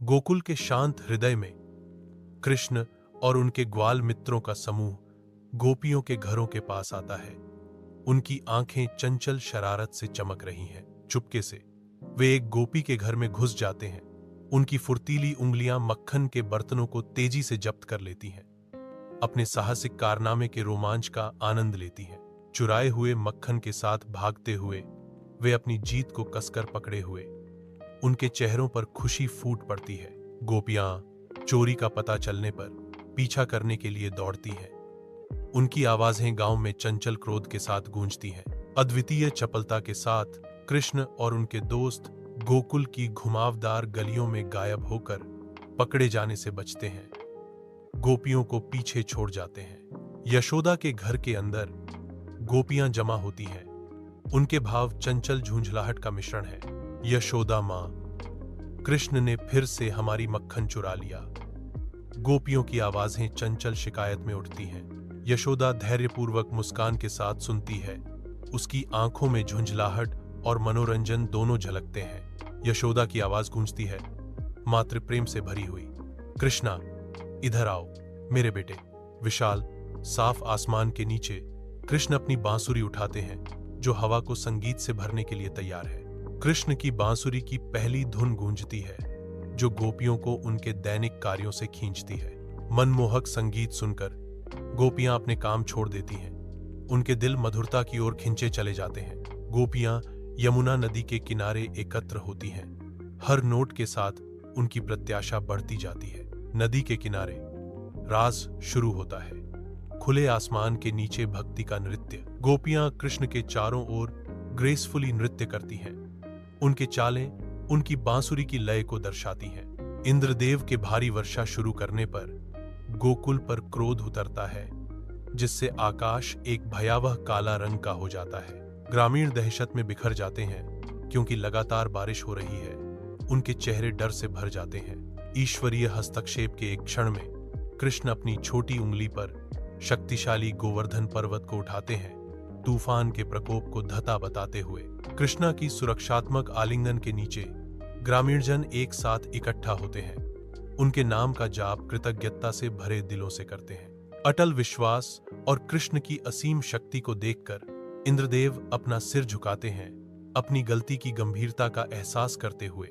गोकुल के शांत हृदय में कृष्ण और उनके ग्वाल मित्रों का समूह गोपियों के घरों के पास आता है। उनकी आंखें चंचल शरारत से चमक रही हैं। चुपके से वे एक गोपी के घर में घुस जाते हैं। उनकी फुर्तीली उंगलियां मक्खन के बर्तनों को तेजी से जब्त कर लेती हैं। अपने साहसिक कारनामे के रोमांच का आनंद लेती हैं। चुराए हुए मक्खन के साथ भागते हुए वे अपनी जीत को कसकर पकड़े हुए, उनके चेहरों पर खुशी फूट पड़ती है। गोपियां चोरी का पता चलने पर पीछा करने के लिए दौड़ती हैं। उनकी आवाजें गांव में चंचल क्रोध के साथ गूंजती हैं। अद्वितीय चपलता के साथ कृष्ण और उनके दोस्त गोकुल की घुमावदार गलियों में गायब होकर पकड़े जाने से बचते हैं, गोपियों को पीछे छोड़ जाते हैं। यशोदा के घर के अंदर गोपियां जमा होती हैं। उनके भाव चंचल झुंझलाहट का मिश्रण है। यशोदा मां, कृष्ण ने फिर से हमारी मक्खन चुरा लिया। गोपियों की आवाजें चंचल शिकायत में उठती हैं। यशोदा धैर्यपूर्वक मुस्कान के साथ सुनती है। उसकी आंखों में झुंझलाहट और मनोरंजन दोनों झलकते हैं। यशोदा की आवाज गूंजती है, मातृ प्रेम से भरी हुई। कृष्णा, इधर आओ मेरे बेटे। विशाल साफ आसमान के नीचे कृष्ण अपनी बांसुरी उठाते हैं, जो हवा को संगीत से भरने के लिए तैयार है। कृष्ण की बांसुरी की पहली धुन गूंजती है, जो गोपियों को उनके दैनिक कार्यों से खींचती है। मनमोहक संगीत सुनकर गोपियां अपने काम छोड़ देती हैं। उनके दिल मधुरता की ओर खिंचे चले जाते हैं। गोपियां यमुना नदी के किनारे एकत्र होती हैं। हर नोट के साथ उनकी प्रत्याशा बढ़ती जाती है। नदी के किनारे रास शुरू होता है। खुले आसमान के नीचे भक्ति का नृत्य। गोपियां कृष्ण के चारों ओर ग्रेसफुली नृत्य करती हैं। उनके चालें उनकी बांसुरी की लय को दर्शाती हैं। इंद्रदेव के भारी वर्षा शुरू करने पर गोकुल पर क्रोध उतरता है, जिससे आकाश एक भयावह काला रंग का हो जाता है। ग्रामीण दहशत में बिखर जाते हैं, क्योंकि लगातार बारिश हो रही है। उनके चेहरे डर से भर जाते हैं। ईश्वरीय हस्तक्षेप के एक क्षण में कृष्ण अपनी छोटी उंगली पर शक्तिशाली गोवर्धन पर्वत को उठाते हैं, तूफान के प्रकोप को धता बताते हुए। कृष्णा की सुरक्षात्मक आलिंगन के नीचे ग्रामीणजन एक साथ इकट्ठा होते हैं। उनके नाम का जाप कृतज्ञता से भरे दिलों से करते हैं। अटल विश्वास और कृष्ण की असीम शक्ति को देखकर इंद्रदेव अपना सिर झुकाते हैं, अपनी गलती की गंभीरता का एहसास करते हुए।